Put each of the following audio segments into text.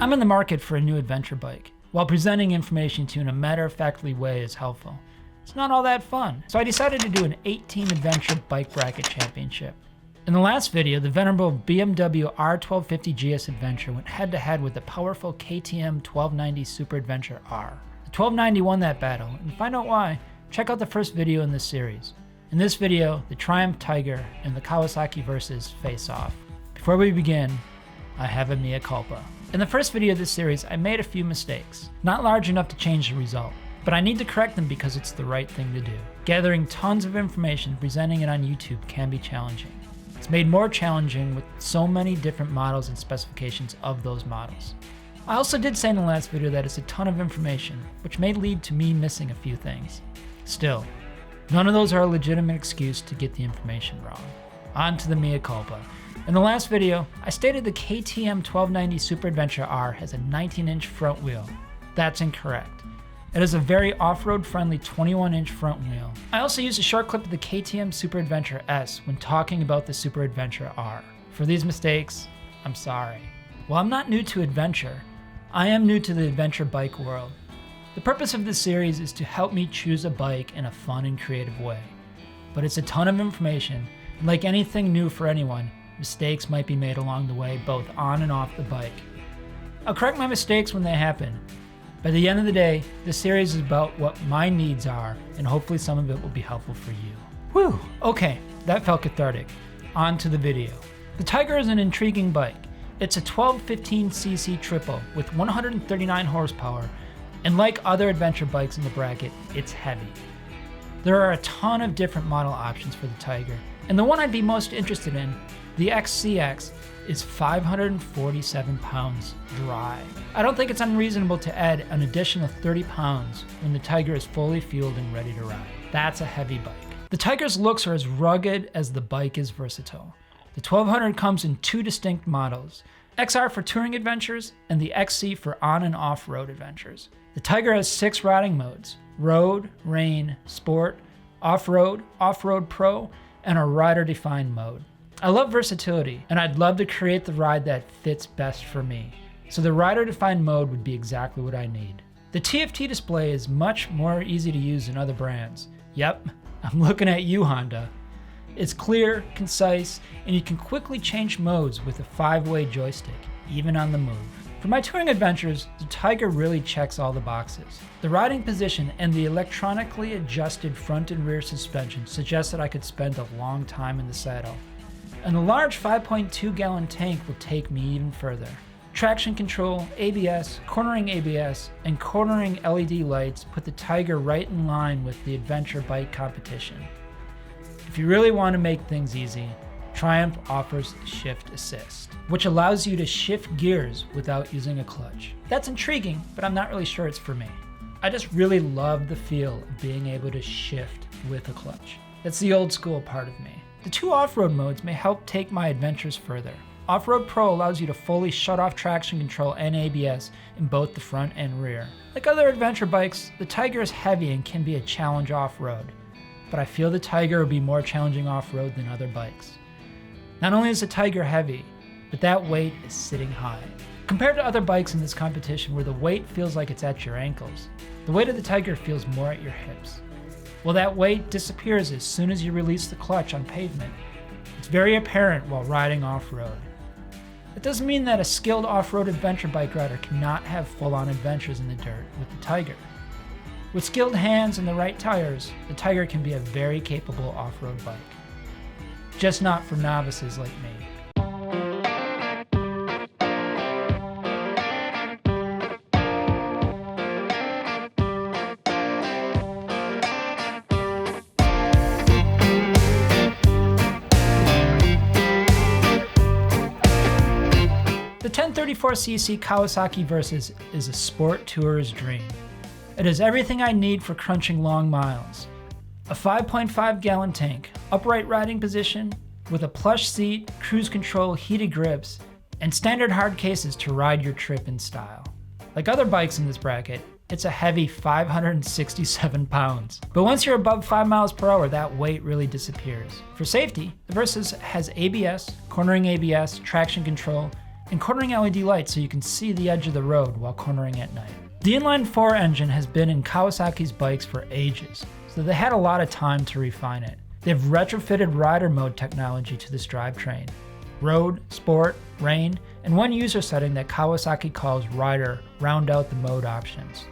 I'm in the market for a new adventure bike. While presenting information to you in a matter-of-factly way is helpful, it's not all that fun. So I decided to do an 18 adventure bike bracket championship. In the last video, the venerable BMW R1250 GS Adventure went head-to-head with the powerful KTM 1290 Super Adventure R. The 1290 won that battle, and to find out why, check out the first video in this series. In this video, the Triumph Tiger and the Kawasaki Versys face off. Before we begin, I have a mea culpa. In the first video of this series, I made a few mistakes, not large enough to change the result, but I need to correct them because it's the right thing to do. Gathering tons of information and presenting it on YouTube can be challenging. It's made more challenging with so many different models and specifications of those models. I also did say in the last video that it's a ton of information, which may lead to me missing a few things. Still, none of those are a legitimate excuse to get the information wrong. On to the mea culpa. In the last video, I stated the KTM 1290 Super Adventure R has a 19-inch front wheel. That's incorrect. It is a very off-road friendly 21-inch front wheel. I also used a short clip of the KTM Super Adventure S when talking about the Super Adventure R. For these mistakes, I'm sorry. While I'm not new to adventure, I am new to the adventure bike world. The purpose of this series is to help me choose a bike in a fun and creative way. But it's a ton of information, and like anything new for anyone, mistakes might be made along the way, both on and off the bike. I'll correct my mistakes when they happen. By the end of the day, this series is about what my needs are, and hopefully some of it will be helpful for you. Whew, okay, that felt cathartic. On to the video. The Tiger is an intriguing bike. It's a 1215cc triple with 139 horsepower, and like other adventure bikes in the bracket, it's heavy. There are a ton of different model options for the Tiger, and the one I'd be most interested in, the XCX, is 547 pounds dry. I don't think it's unreasonable to add an additional 30 pounds when the Tiger is fully fueled and ready to ride. That's a heavy bike. The Tiger's looks are as rugged as the bike is versatile. The 1200 comes in two distinct models, XR for touring adventures and the XC for on and off-road adventures. The Tiger has 6 riding modes: road, rain, sport, off-road, off-road pro, and a rider-defined mode. I love versatility, and I'd love to create the ride that fits best for me. So the rider-defined mode would be exactly what I need. The TFT display is much more easy to use than other brands. Yep, I'm looking at you, Honda. It's clear, concise, and you can quickly change modes with a 5-way joystick, even on the move. For my touring adventures, the Tiger really checks all the boxes. The riding position and the electronically adjusted front and rear suspension suggest that I could spend a long time in the saddle. And the large 5.2 gallon tank will take me even further. Traction control, ABS, cornering ABS, and cornering LED lights put the Tiger right in line with the adventure bike competition. If you really want to make things easy, Triumph offers Shift Assist, which allows you to shift gears without using a clutch. That's intriguing, but I'm not really sure it's for me. I just really love the feel of being able to shift with a clutch. That's the old school part of me. The 2 off-road modes may help take my adventures further. Off-Road Pro allows you to fully shut off traction control and ABS in both the front and rear. Like other adventure bikes, the Tiger is heavy and can be a challenge off-road, but I feel the Tiger will be more challenging off-road than other bikes. Not only is the Tiger heavy, but that weight is sitting high. Compared to other bikes in this competition where the weight feels like it's at your ankles, the weight of the Tiger feels more at your hips. Well, that weight disappears as soon as you release the clutch on pavement. It's very apparent while riding off-road. It doesn't mean that a skilled off-road adventure bike rider cannot have full-on adventures in the dirt with the Tiger. With skilled hands and the right tires, the Tiger can be a very capable off-road bike. Just not for novices like me. The 1034cc Kawasaki Versys is a sport tourer's dream. It has everything I need for crunching long miles. A 5.5 gallon tank, upright riding position, with a plush seat, cruise control, heated grips, and standard hard cases to ride your trip in style. Like other bikes in this bracket, it's a heavy 567 pounds. But once you're above 5 miles per hour, that weight really disappears. For safety, the Versys has ABS, cornering ABS, traction control, and cornering LED lights so you can see the edge of the road while cornering at night. The inline-4 engine has been in Kawasaki's bikes for ages, so they had a lot of time to refine it. They've retrofitted rider mode technology to this drivetrain. Road, Sport, Rain, and one user setting that Kawasaki calls Rider round out the mode options.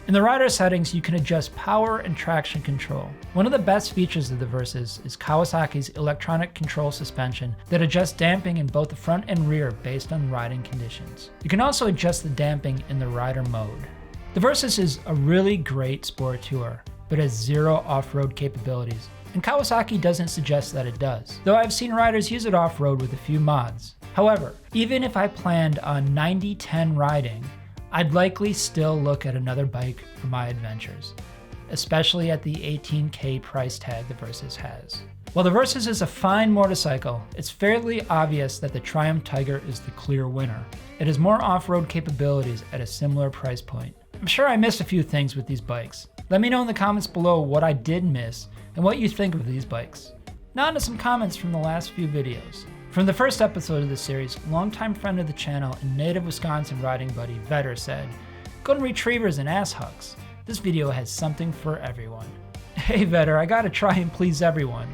In the rider settings, you can adjust power and traction control. One of the best features of the Versys is Kawasaki's electronic control suspension that adjusts damping in both the front and rear based on riding conditions. You can also adjust the damping in the rider mode. The Versys is a really great sport tour, but has zero off-road capabilities, and Kawasaki doesn't suggest that it does, though I've seen riders use it off-road with a few mods. However, even if I planned on 90-10 riding, I'd likely still look at another bike for my adventures, especially at the $18K price tag the Versys has. While the Versys is a fine motorcycle, it's fairly obvious that the Triumph Tiger is the clear winner. It has more off-road capabilities at a similar price point. I'm sure I missed a few things with these bikes. Let me know in the comments below what I did miss and what you think of these bikes. Now onto some comments from the last few videos. From the first episode of this series, longtime friend of the channel and native Wisconsin riding buddy Vetter said, "Golden Retrievers and ass hucks. This video has something for everyone." Hey Vetter, I gotta try and please everyone.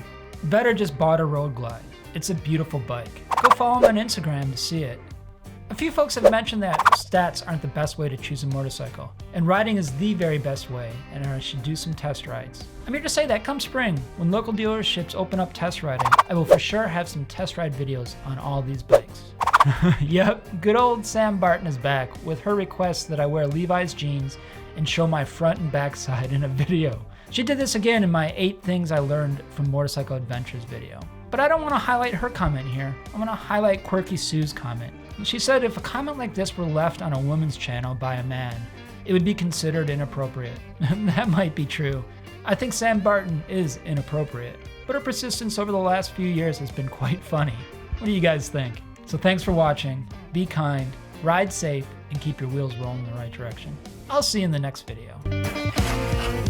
Vetter just bought a Road Glide. It's a beautiful bike. Go follow him on Instagram to see it. A few folks have mentioned that stats aren't the best way to choose a motorcycle, and riding is the very best way, and I should do some test rides. I'm here to say that come spring, when local dealerships open up test riding, I will for sure have some test ride videos on all these bikes. Yep, good old Sam Barton is back with her request that I wear Levi's jeans and show my front and back side in a video. She did this again in my 8 things I learned from Motorcycle Adventures video. But I don't want to highlight her comment here. I want to highlight Quirky Sue's comment. She said if a comment like this were left on a woman's channel by a man, it would be considered inappropriate. That might be true. I think Sam Barton is inappropriate, but her persistence over the last few years has been quite funny. What do you guys think? So thanks for watching, be kind, ride safe, and keep your wheels rolling in the right direction. I'll see you in the next video.